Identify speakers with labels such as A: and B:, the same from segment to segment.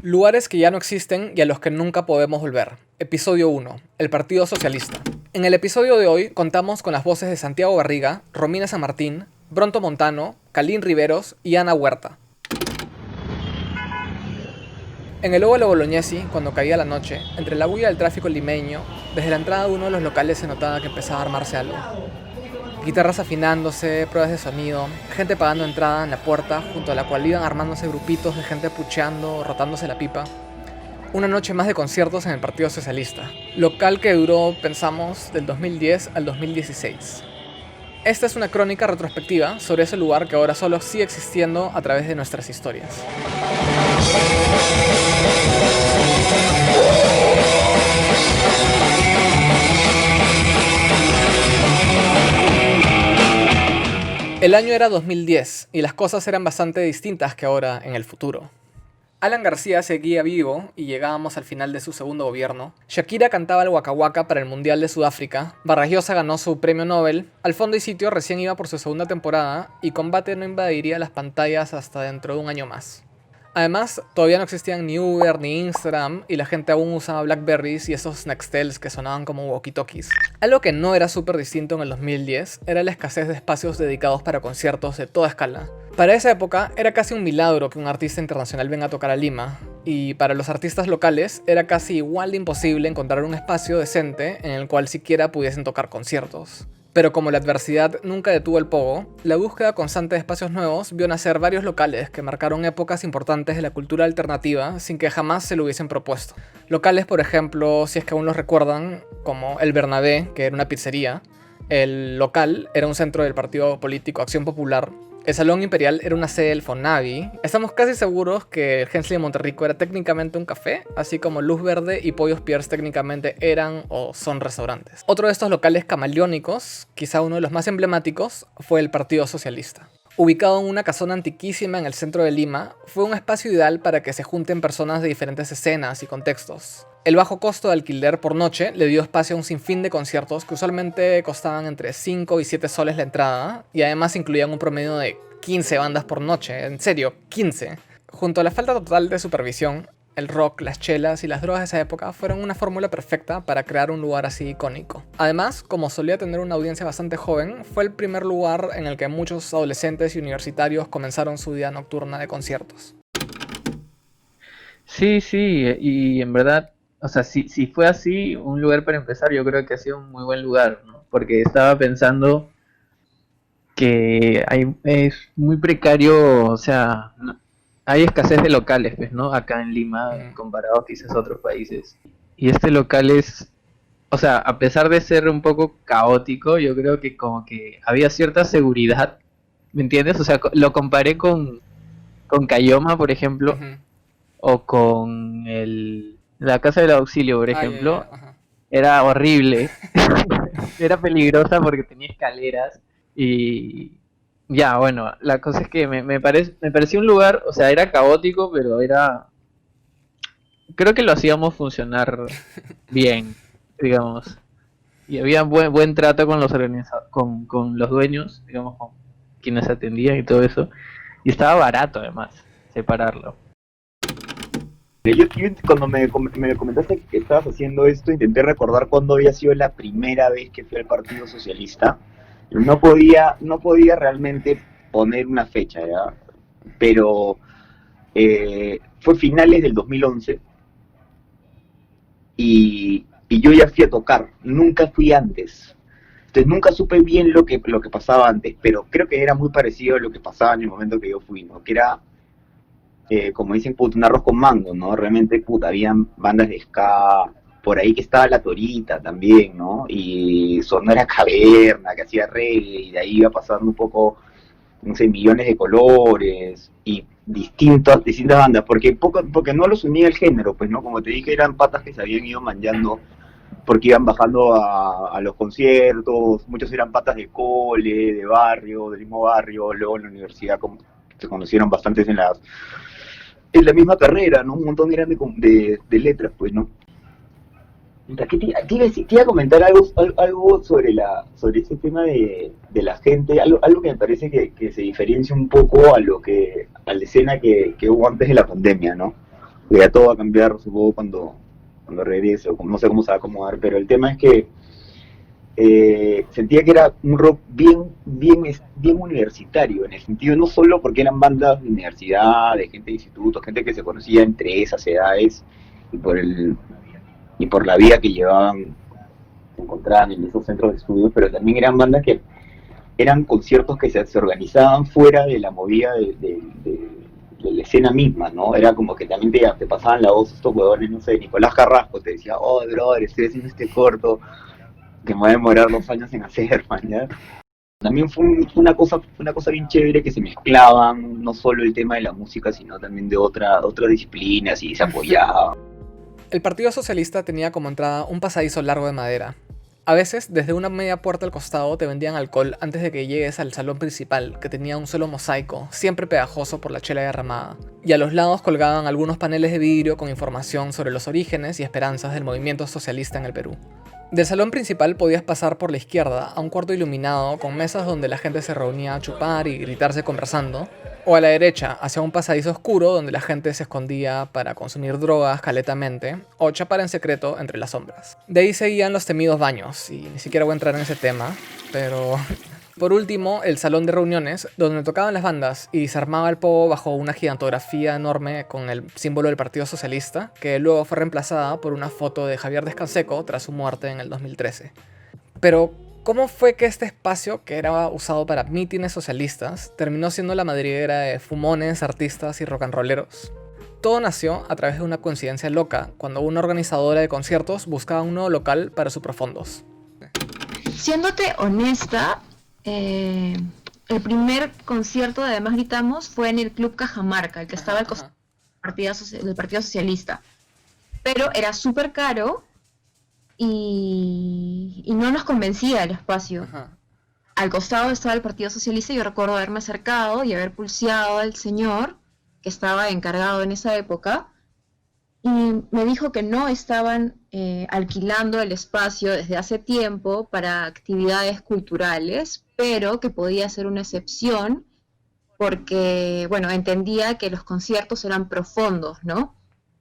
A: Lugares que ya no existen y a los que nunca podemos volver. Episodio 1. El Partido Socialista. En el episodio de hoy contamos con las voces de Santiago Barriga, Romina San Martín, Bronto Montano, Calín Riveros y Ana Huerta. En el óvalo Bolognesi, cuando caía la noche, entre la bulla del tráfico limeño, desde la entrada de uno de los locales se notaba que empezaba a armarse algo. Guitarras afinándose, pruebas de sonido, gente pagando entrada en la puerta, junto a la cual iban armándose grupitos de gente pucheando o rotándose la pipa. Una noche más de conciertos en el Partido Socialista, local que duró, pensamos, del 2010 al 2016. Esta es una crónica retrospectiva sobre ese lugar que ahora solo sigue existiendo a través de nuestras historias. El año era 2010 y las cosas eran bastante distintas que ahora en el futuro. Alan García seguía vivo y llegábamos al final de su segundo gobierno. Shakira cantaba el Waka Waka para el Mundial de Sudáfrica. Vargas Llosa ganó su premio Nobel. Al Fondo y Sitio recién iba por su segunda temporada y Combate no invadiría las pantallas hasta dentro de un año más. Además, todavía no existían ni Uber ni Instagram y la gente aún usaba Blackberries y esos Nextels que sonaban como walkie-talkies. Algo que no era súper distinto en el 2010 era la escasez de espacios dedicados para conciertos de toda escala. Para esa época era casi un milagro que un artista internacional venga a tocar a Lima, y para los artistas locales era casi igual de imposible encontrar un espacio decente en el cual siquiera pudiesen tocar conciertos. Pero como la adversidad nunca detuvo el pogo, la búsqueda constante de espacios nuevos vio nacer varios locales que marcaron épocas importantes de la cultura alternativa sin que jamás se lo hubiesen propuesto. Locales, por ejemplo, si es que aún los recuerdan, como el Bernabé, que era una pizzería, el local era un centro del partido político Acción Popular, el Salón Imperial era una sede del Fonavi. Estamos casi seguros que el Hensley de Monterrico era técnicamente un café, así como Luz Verde y Pollos Pierce técnicamente eran o son restaurantes. Otro de estos locales camaleónicos, quizá uno de los más emblemáticos, fue el Partido Socialista. Ubicado en una casona antiquísima en el centro de Lima, fue un espacio ideal para que se junten personas de diferentes escenas y contextos. El bajo costo de alquiler por noche le dio espacio a un sinfín de conciertos que usualmente costaban entre 5 y 7 soles la entrada y además incluían un promedio de 15 bandas por noche, en serio, 15. Junto a la falta total de supervisión, el rock, las chelas y las drogas de esa época fueron una fórmula perfecta para crear un lugar así icónico. Además, como solía tener una audiencia bastante joven, fue el primer lugar en el que muchos adolescentes y universitarios comenzaron su vida nocturna de conciertos.
B: Sí, y en verdad, o sea, si fue así, un lugar para empezar, yo creo que ha sido un muy buen lugar, ¿no? Porque estaba pensando que es muy precario, o sea, hay escasez de locales, pues, ¿no? Acá en Lima, comparado quizás a otros países. Y este local es, o sea, a pesar de ser un poco caótico, yo creo que como que había cierta seguridad, ¿me entiendes? O sea, lo comparé con Cayoma, por ejemplo, o con la Casa del Auxilio, por ejemplo. Era horrible, era peligrosa porque tenía escaleras y ya, bueno, la cosa es que me parecía un lugar, o sea, era caótico, pero creo que lo hacíamos funcionar bien, digamos, y había buen trato con los con los dueños, digamos, con quienes atendían y todo eso, y estaba barato además separarlo.
C: Yo cuando me comentaste que estabas haciendo esto, intenté recordar cuándo había sido la primera vez que fui al Partido Socialista. No podía realmente poner una fecha, ¿ya? Pero fue finales del 2011 y yo ya fui a tocar, nunca fui antes. Entonces nunca supe bien lo que pasaba antes, pero creo que era muy parecido a lo que pasaba en el momento que yo fui, ¿no? Que era, como dicen, puta, un arroz con mango, ¿no? Realmente, puta, habían bandas de ska, por ahí que estaba La Torita también, ¿no? Y Sonora Caverna, que hacía reggae, y de ahí iba pasando un poco, no sé, Millones de Colores, y distintas bandas, porque no los unía el género, pues, ¿no? Como te dije, eran patas que se habían ido manchando, porque iban bajando a los conciertos, muchos eran patas de cole, de barrio, del mismo barrio, luego en la universidad se conocieron bastantes en la misma carrera, ¿no? Un montón eran de letras, pues, ¿no? Te iba a comentar algo sobre ese tema de la gente, algo que me parece que se diferencia un poco a la escena que hubo antes de la pandemia, ¿no? ya todo va a cambiar, supongo, cuando regrese, o no sé cómo se va a acomodar, pero el tema es que sentía que era un rock bien universitario, en el sentido no solo porque eran bandas de universidad, de gente de institutos, gente que se conocía entre esas edades y por la vida que llevaban, se encontraban en esos centros de estudios, pero también eran bandas que eran conciertos que se organizaban fuera de la movida de la escena misma, ¿no? Era como que también te pasaban la voz estos huevones, no sé, Nicolás Carrasco te decía, oh, brother, estoy haciendo este corto, que me va a demorar 2 años en hacer, man, ¿ya? También fue una cosa bien chévere que se mezclaban no solo el tema de la música, sino también de otras disciplinas y se apoyaban.
A: El Partido Socialista tenía como entrada un pasadizo largo de madera. A veces, desde una media puerta al costado te vendían alcohol antes de que llegues al salón principal, que tenía un suelo mosaico, siempre pegajoso por la chela derramada. Y a los lados colgaban algunos paneles de vidrio con información sobre los orígenes y esperanzas del movimiento socialista en el Perú. Del salón principal podías pasar por la izquierda a un cuarto iluminado con mesas donde la gente se reunía a chupar y gritarse conversando, o a la derecha hacia un pasadizo oscuro donde la gente se escondía para consumir drogas caletamente o chapar en secreto entre las sombras. De ahí seguían los temidos baños, y ni siquiera voy a entrar en ese tema, pero... Por último, el salón de reuniones, donde tocaban las bandas y se armaba el pogo bajo una gigantografía enorme con el símbolo del Partido Socialista, que luego fue reemplazada por una foto de Javier Descanseco tras su muerte en el 2013. Pero, ¿cómo fue que este espacio, que era usado para mítines socialistas, terminó siendo la madriguera de fumones, artistas y rock and rolleros? Todo nació a través de una coincidencia loca, cuando una organizadora de conciertos buscaba un nuevo local para sus profundos.
D: Siéndote honesta, el primer concierto de Además Gritamos fue en el Club Cajamarca, el que estaba al costado del Partido Socialista. Pero era súper caro y no nos convencía el espacio.
A: Ajá.
D: Al costado estaba el Partido Socialista y yo recuerdo haberme acercado y haber pulseado al señor que estaba encargado en esa época y me dijo que no estaban alquilando el espacio desde hace tiempo para actividades culturales, pero que podía ser una excepción porque, bueno, entendía que los conciertos eran profundos, ¿no?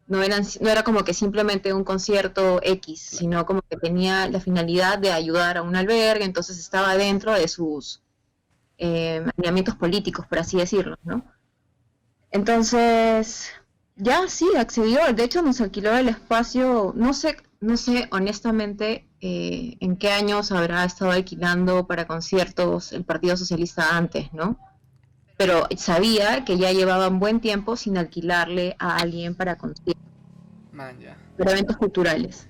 D: No era como que simplemente un concierto X, sino como que tenía la finalidad de ayudar a un albergue, entonces estaba dentro de sus alineamientos políticos, por así decirlo, ¿no? Entonces, ya sí, accedió, de hecho nos alquiló el espacio, no sé honestamente en qué años habrá estado alquilando para conciertos el Partido Socialista antes, ¿no? Pero sabía que ya llevaban buen tiempo sin alquilarle a alguien para conciertos, para eventos culturales.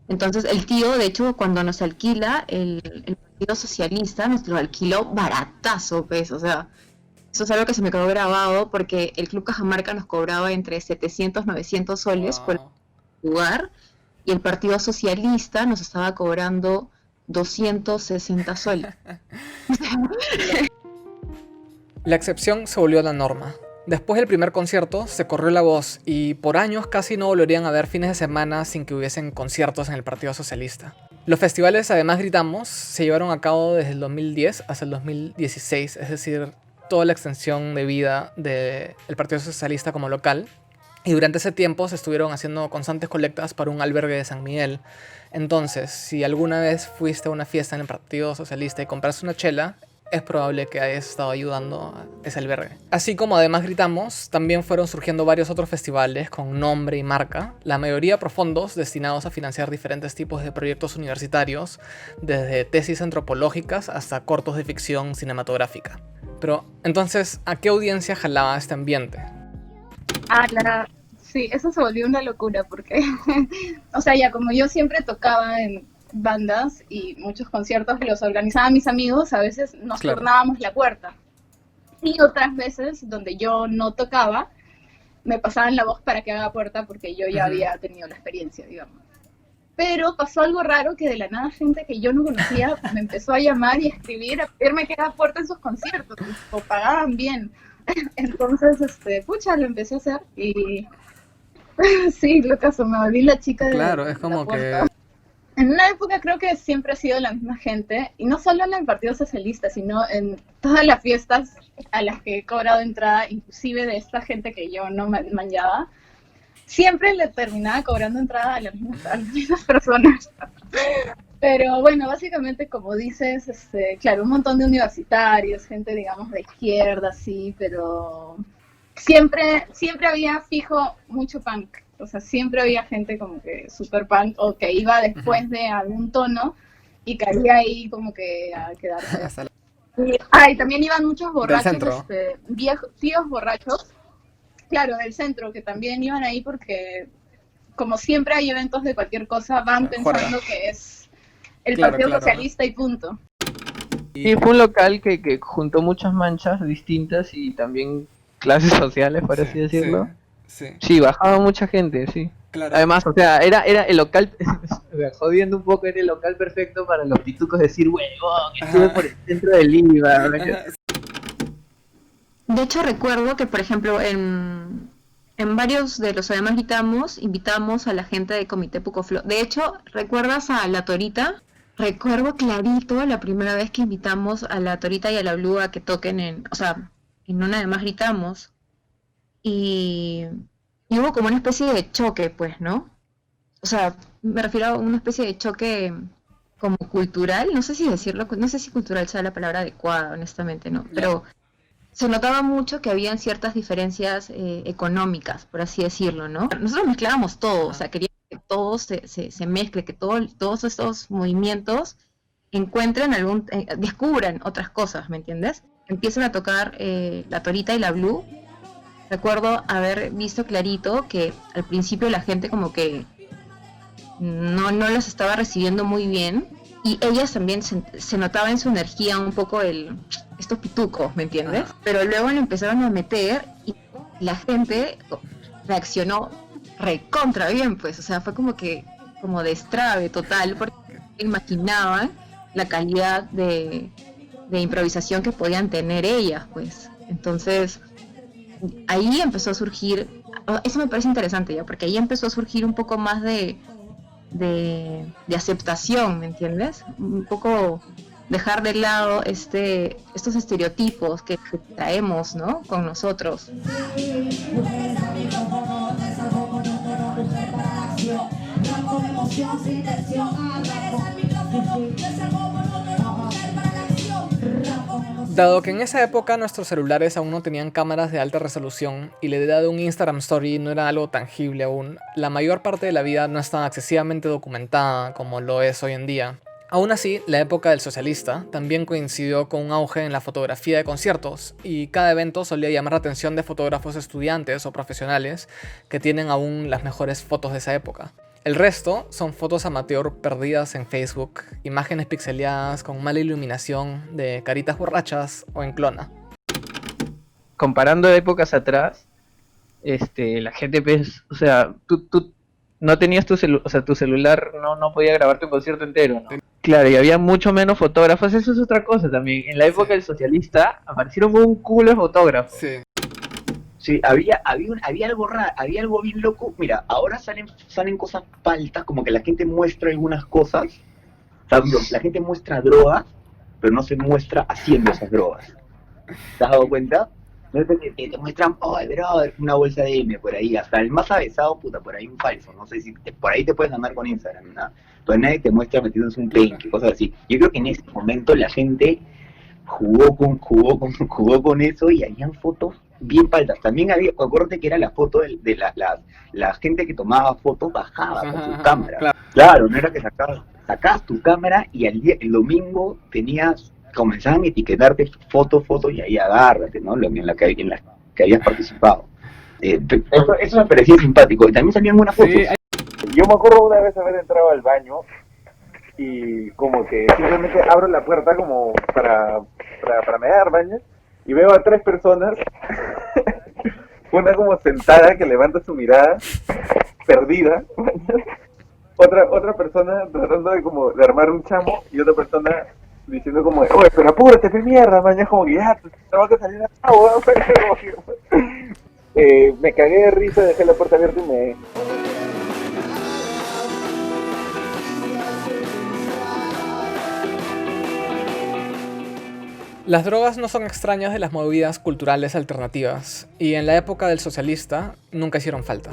D: Entonces el tío, de hecho, cuando nos alquila el Partido Socialista, nos lo alquiló baratazo, pues, o sea, eso es algo que se me quedó grabado porque el Club Cajamarca nos cobraba entre 700 900 soles por lugar y el Partido Socialista nos estaba cobrando 260 soles.
A: La excepción se volvió la norma. Después del primer concierto se corrió la voz y por años casi no volverían a haber fines de semana sin que hubiesen conciertos en el Partido Socialista. Los festivales Además Gritamos se llevaron a cabo desde el 2010 hasta el 2016, es decir, toda la extensión de vida del Partido Socialista como local. Y durante ese tiempo se estuvieron haciendo constantes colectas para un albergue de San Miguel. Entonces, si alguna vez fuiste a una fiesta en el Partido Socialista y compraste una chela, es probable que hayas estado ayudando a ese albergue. Así como Además Gritamos, también fueron surgiendo varios otros festivales con nombre y marca, la mayoría profundos destinados a financiar diferentes tipos de proyectos universitarios, desde tesis antropológicas hasta cortos de ficción cinematográfica. Pero, entonces, ¿a qué audiencia jalaba este ambiente?
E: Sí, eso se volvió una locura porque, o sea, ya como yo siempre tocaba en bandas y muchos conciertos que los organizaban mis amigos, a veces nos turnábamos la puerta. Y otras veces, donde yo no tocaba, me pasaban la voz para que haga puerta porque yo ya había tenido la experiencia, digamos. Pero pasó algo raro que de la nada gente que yo no conocía me empezó a llamar y a escribir, a pedirme que haga puerta en sus conciertos, o pagaban bien. Entonces, pucha, lo empecé a hacer y sí, lo caso, me volví la chica de
A: Claro, es como que...
E: En una época creo que siempre ha sido la misma gente, y no solo en el Partido Socialista, sino en todas las fiestas a las que he cobrado entrada, inclusive de esta gente que yo no me manllaba, siempre le terminaba cobrando entrada a las mismas personas. Pero bueno, básicamente como dices, claro, un montón de universitarios, gente digamos de izquierda, sí, pero siempre había fijo mucho punk. O sea, siempre había gente como que super punk o que iba después de algún tono y caía ahí como que a quedarse.
A: Hasta
E: Y también iban muchos
A: del
E: borrachos,
A: centro.
E: viejos, tíos borrachos, claro, del centro, que también iban ahí porque como siempre hay eventos de cualquier cosa, van pensando que es el
A: Claro,
E: Partido
A: claro.
E: Socialista y punto.
B: Sí, fue un local que juntó muchas manchas distintas y también clases sociales, por así decirlo.
A: Sí,
B: Sí, bajaba mucha gente, sí.
A: claro.
B: Además, o sea, era el local, jodiendo un poco, era el local perfecto para los pitucos decir, huevón, estuve
A: Ajá.
B: por el centro de Lima.
A: Ajá,
D: De hecho, recuerdo que, por ejemplo, en varios de los Además Gritamos, invitamos a la gente de Comité Pucoflo. De hecho, ¿recuerdas a La Torita? Recuerdo clarito la primera vez que invitamos a La Torita y a la Blue a que toquen en una Además Gritamos. Y, y hubo como una especie de choque, pues, ¿no? O sea, me refiero a una especie de choque como cultural, no sé si decirlo, no sé si cultural sea la palabra adecuada, honestamente, ¿no? Pero se notaba mucho que habían ciertas diferencias económicas, por así decirlo, ¿no? Nosotros mezclábamos todo, o sea, queríamos que todo se mezcle, que todos estos movimientos encuentren descubran otras cosas, ¿me entiendes? Empiezan a tocar La Torita y la Blue. Recuerdo haber visto clarito que al principio la gente como que no las estaba recibiendo muy bien y ellas también se notaba en su energía un poco estos pitucos, ¿me entiendes?
A: Ajá.
D: Pero luego le empezaron a meter y la gente reaccionó recontra bien, pues, o sea, fue como destrave total porque imaginaban la calidad de improvisación que podían tener ellas, pues. Entonces, ahí empezó a surgir, eso me parece interesante ya, porque ahí empezó a surgir un poco más de aceptación, ¿me entiendes? Un poco dejar de lado estos estereotipos que traemos, ¿no? Con nosotros.
A: Dado que en esa época nuestros celulares aún no tenían cámaras de alta resolución y la idea de un Instagram Story no era algo tangible aún, la mayor parte de la vida no estaba excesivamente documentada como lo es hoy en día. Aún así, la época del socialista también coincidió con un auge en la fotografía de conciertos y cada evento solía llamar la atención de fotógrafos estudiantes o profesionales que tienen aún las mejores fotos de esa época. El resto son fotos amateur perdidas en Facebook, imágenes pixeleadas con mala iluminación de caritas borrachas o en clona.
B: Comparando épocas atrás, la gente, pues, o sea, tú no tenías o sea, tu celular no podía grabarte un concierto entero, ¿no? Claro, y había mucho menos fotógrafos, eso es otra cosa también. En la época del socialista aparecieron un culo de fotógrafos.
A: Sí.
C: Sí, había algo raro, había algo bien loco. Mira, ahora salen cosas faltas, como que la gente muestra algunas cosas. O sea, la gente muestra drogas, pero no se muestra haciendo esas drogas. ¿Te has dado cuenta? No es que te muestran, oh, brother, una bolsa de M por ahí, hasta el más avesado, puta, por ahí un falso. No sé si por ahí te puedes andar con Instagram, ¿no? Pero nadie te muestra metiéndose un penque, cosas así. Yo creo que en ese momento la gente jugó con eso y habían fotos bien paltas. También había, acuérdate que era la foto de la gente que tomaba fotos bajaba con su cámara. Claro, no era que sacabas tu cámara y el domingo comenzaban a etiquetarte fotos y ahí agárrate, ¿no? En la que habías participado. Eso me parecía simpático. Y también salían unas fotos.
F: Sí, yo me acuerdo una vez haber entrado al baño y como que simplemente abro la puerta como para mear baño y veo a 3 personas, una como sentada que levanta su mirada, perdida, otra persona tratando de armar un chamo y otra persona diciendo como, oye, pero apúrate, qué mierda, mañana como que ya, te vas a salir a agua, me cagué de risa, dejé la puerta abierta y me...
A: Las drogas no son extrañas de las movidas culturales alternativas, y en la época del socialista nunca hicieron falta.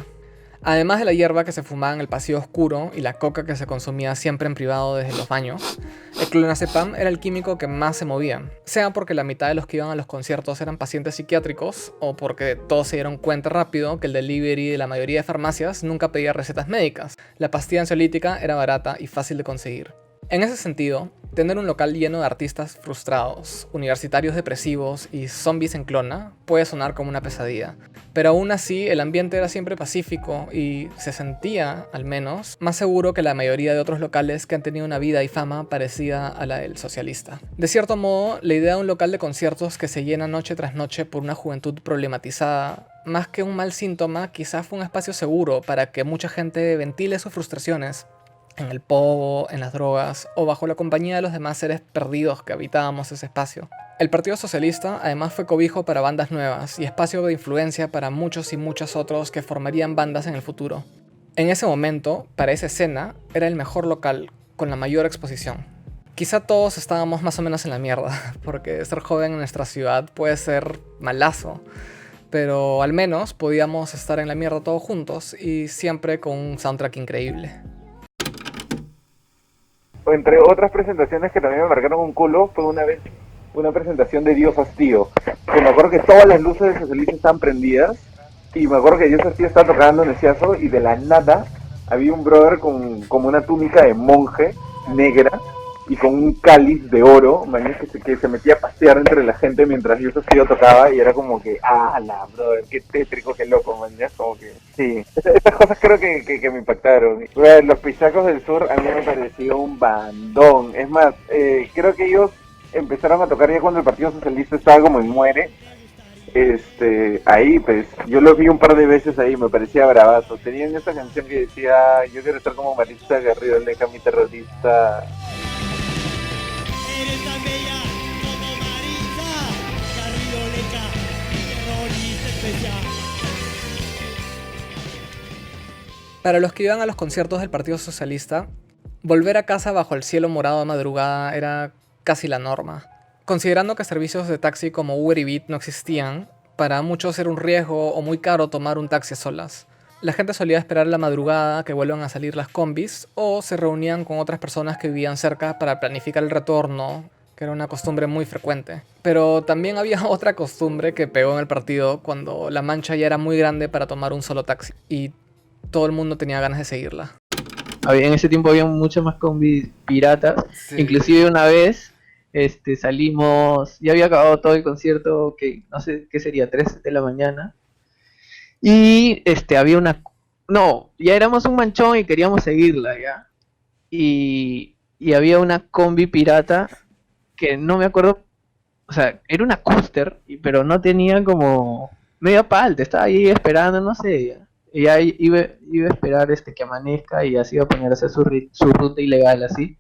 A: Además de la hierba que se fumaba en el pasillo oscuro y la coca que se consumía siempre en privado desde los baños, el clonazepam era el químico que más se movía, sea porque la mitad de los que iban a los conciertos eran pacientes psiquiátricos o porque todos se dieron cuenta rápido que el delivery de la mayoría de farmacias nunca pedía recetas médicas. La pastilla ansiolítica era barata y fácil de conseguir. En ese sentido, tener un local lleno de artistas frustrados, universitarios depresivos y zombies en clona puede sonar como una pesadilla. Pero aún así, el ambiente era siempre pacífico y se sentía, al menos, más seguro que la mayoría de otros locales que han tenido una vida y fama parecida a la del socialista. De cierto modo, la idea de un local de conciertos que se llena noche tras noche por una juventud problematizada, más que un mal síntoma, quizás fue un espacio seguro para que mucha gente ventile sus frustraciones en el pogo, en las drogas o bajo la compañía de los demás seres perdidos que habitábamos ese espacio. El Partido Socialista además fue cobijo para bandas nuevas y espacio de influencia para muchos y muchos otros que formarían bandas en el futuro. En ese momento, para esa escena, era el mejor local, con la mayor exposición. Quizá todos estábamos más o menos en la mierda, porque ser joven en nuestra ciudad puede ser malazo, pero al menos podíamos estar en la mierda todos juntos y siempre con un soundtrack increíble.
F: Entre otras presentaciones que también me marcaron un culo, fue una vez una presentación de Dios Hastío, que me acuerdo que todas las luces de Socialista estaban prendidas, y me acuerdo que Dios Hastío estaba tocando en el Ciazo, y de la nada había un brother con como una túnica de monje negra, y con un cáliz de oro, mañana que se metía a pasear entre la gente mientras Dios Hastío tocaba, y era como que, la brother, qué tétrico, qué loco, mañana, como que, sí, esas cosas creo que me impactaron. Los Pichacos del Sur a mí me pareció un bandón, es más, creo que ellos empezaron a tocar ya cuando el Partido Socialista estaba como en muere, ahí pues, yo los vi un par de veces ahí, me parecía bravazo, tenían esa canción que decía, yo quiero estar como Maritza Garrido, deja mi terrorista.
G: Eres tan bella como Maritza Garrido Leca, terrorista especial.
A: Para los que iban a los conciertos del Partido Socialista, volver a casa bajo el cielo morado de madrugada era casi la norma. Considerando que servicios de taxi como Uber y Bit no existían, para muchos era un riesgo o muy caro tomar un taxi a solas. La gente solía esperar la madrugada que vuelvan a salir las combis o se reunían con otras personas que vivían cerca para planificar el retorno, que era una costumbre muy frecuente. Pero también había otra costumbre que pegó en el partido cuando la mancha ya era muy grande para tomar un solo taxi y todo el mundo tenía ganas de seguirla.
B: En ese tiempo había muchas más combis piratas,
A: Sí.
B: Inclusive una vez salimos, ya había acabado todo el concierto, que no sé qué sería, 3 de la mañana. Y había ya éramos un manchón y queríamos seguirla ya. Y había una combi pirata que no me acuerdo, o sea, era una Custer, pero no tenía como media palta, estaba ahí esperando, no sé, ya. Y ahí iba a esperar que amanezca y así iba a poner a hacer su ruta ilegal así.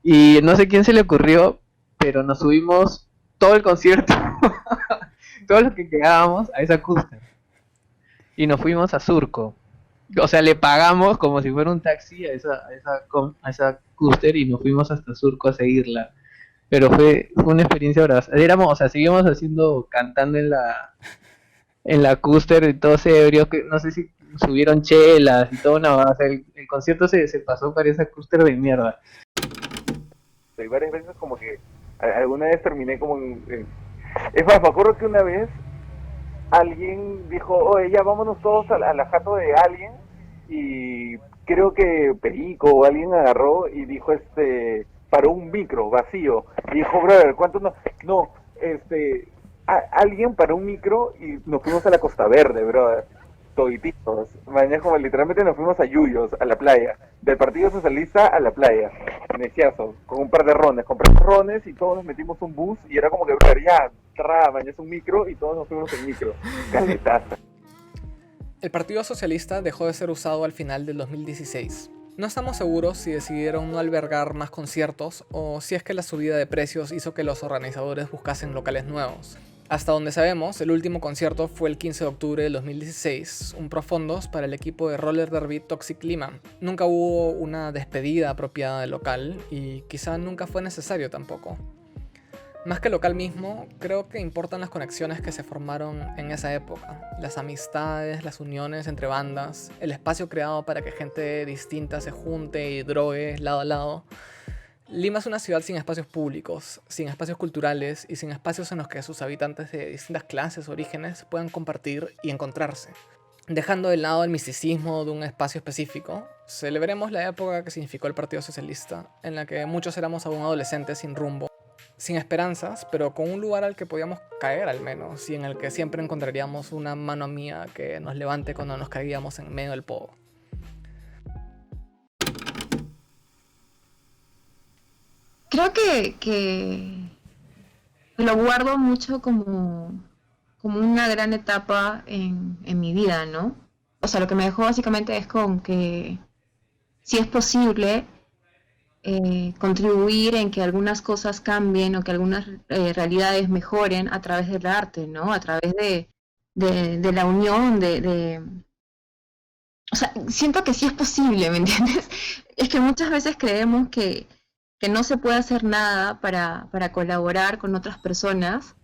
B: Y no sé quién se le ocurrió, pero nos subimos todo el concierto, todos los que quedábamos a esa Custer. Y nos fuimos a Surco. O sea, le pagamos como si fuera un taxi a esa Custer y nos fuimos hasta Surco a seguirla. Pero fue una experiencia brava. Seguíamos cantando en la Custer y todos ebrios, que no sé si subieron chelas y todo, o sea, el concierto se pasó para esa Custer de mierda.
F: Y varias veces como que alguna vez terminé como es más, me acuerdo que una vez alguien dijo, oye, ya vámonos todos a la jato de alguien, y creo que Perico o alguien agarró y dijo, paró un micro vacío, y dijo, brother, ¿cuánto no, alguien paró un micro y nos fuimos a la Costa Verde, brother, todititos, mañana como literalmente nos fuimos a Yuyos, a la playa, del Partido Socialista a la playa, en Eciazo, con un par de rones, compramos rones y todos nos metimos un bus, y era como que, brother, ya, mañana es un micro, y todos nos fuimos en micro, caletaza.
A: El Partido Socialista dejó de ser usado al final del 2016. No estamos seguros si decidieron no albergar más conciertos o si es que la subida de precios hizo que los organizadores buscasen locales nuevos. Hasta donde sabemos, el último concierto fue el 15 de octubre del 2016, un profondos para el equipo de roller derby Toxic Lima. Nunca hubo una despedida apropiada del local y quizá nunca fue necesario tampoco. Más que el local mismo, creo que importan las conexiones que se formaron en esa época, las amistades, las uniones entre bandas, el espacio creado para que gente distinta se junte y drogue lado a lado. Lima es una ciudad sin espacios públicos, sin espacios culturales y sin espacios en los que sus habitantes de distintas clases o orígenes puedan compartir y encontrarse. Dejando de lado el misticismo de un espacio específico, celebremos la época que significó el Partido Socialista, en la que muchos éramos aún adolescentes sin rumbo, sin esperanzas, pero con un lugar al que podíamos caer al menos, y en el que siempre encontraríamos una mano amiga que nos levante cuando nos caíamos en medio del povo.
D: Creo que lo guardo mucho como una gran etapa en mi vida, ¿no? O sea, lo que me dejó básicamente es con que si es posible contribuir en que algunas cosas cambien o que algunas realidades mejoren a través del arte, ¿no? A través de la unión, O sea, siento que sí es posible, ¿me entiendes? Es que muchas veces creemos que no se puede hacer nada para colaborar con otras personas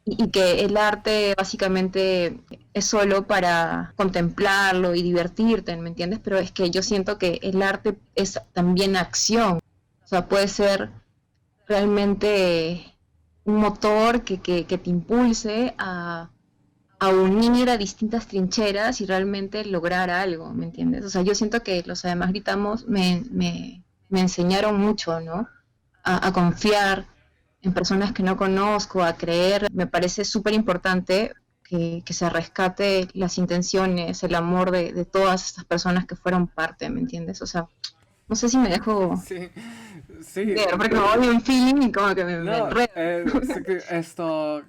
D: y que el arte básicamente es solo para contemplarlo y divertirte, ¿me entiendes? Pero es que yo siento que el arte es también acción, o sea, puede ser realmente un motor que te impulse a unir a distintas trincheras y realmente lograr algo, ¿me entiendes? O sea, yo siento que los Además Gritamos me enseñaron mucho, ¿no? A confiar en personas que no conozco, a creer. Me parece súper importante que se rescate las intenciones, el amor de todas estas personas que fueron parte, ¿me entiendes? O sea, no sé si me dejo...
A: Sí.
D: Porque me voy en feeling y como que me
A: No,
D: enredo.
A: sí que esto...